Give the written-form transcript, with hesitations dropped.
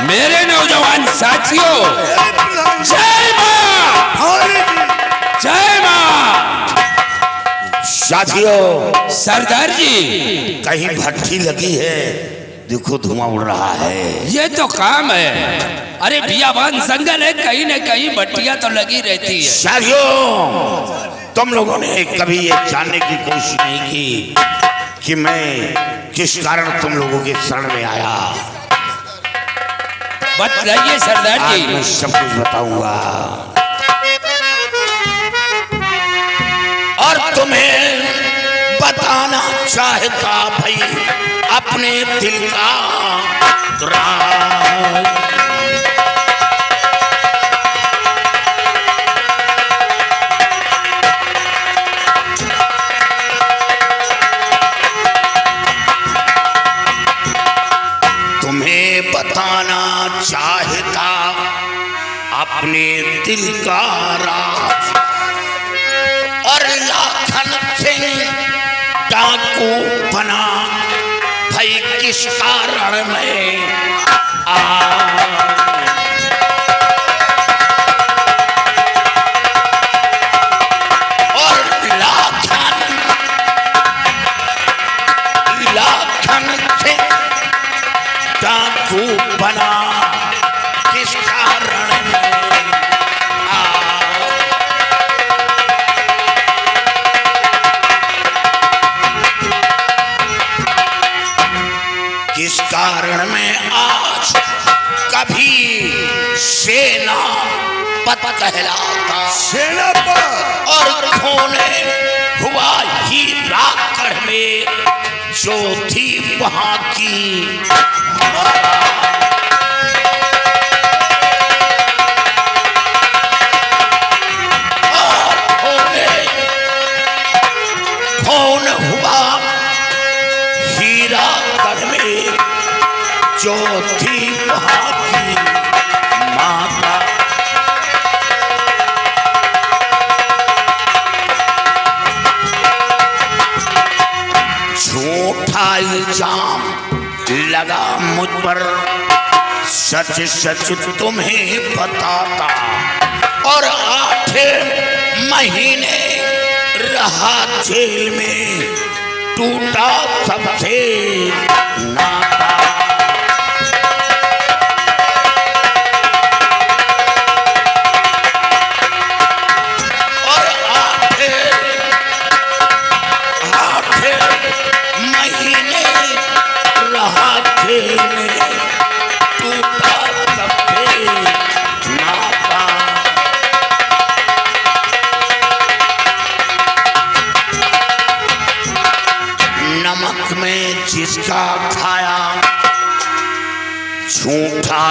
मेरे नौजवान साथियों, जय मां, जय मां। साथियों, सरदार जी, कहीं भट्टी लगी है, देखो धुआं उड़ रहा है। ये तो काम है। अरे बियाबान जंगल है, कहीं न कहीं भट्टियां तो लगी रहती है। साथियों, तुम लोगों ने कभी ये जानने की कोशिश नहीं की कि मैं किस कारण तुम लोगों के शरण में आया। बताइए सरदार आज जी। मैं सब कुछ बताऊंगा और तुम्हें बताना चाहता भाई अपने दिल का राज। तुम्हें बताना चाहता अपने दिल का राज और लाखन सिंह डाकू बना भाई किस कारण में और लाखन सिंह डाकू बना किस कारण में किस कारण में आज कभी सेना पत कहलाता सेनापत और खोने हुआ ही राकड़ में जो थी वहां की कौन हुआ हीरा गढ़ में जो थी वहां की माता। झूठा इल्जाम लगा मुझ पर, सच सच तुम्हें बताता और 8 महीने रहा जेल में, टूटा सबसे नाता। और 8 महीने रहा जेल में, टूटा सबसे नाता। नमक में जिसका खाया झूठा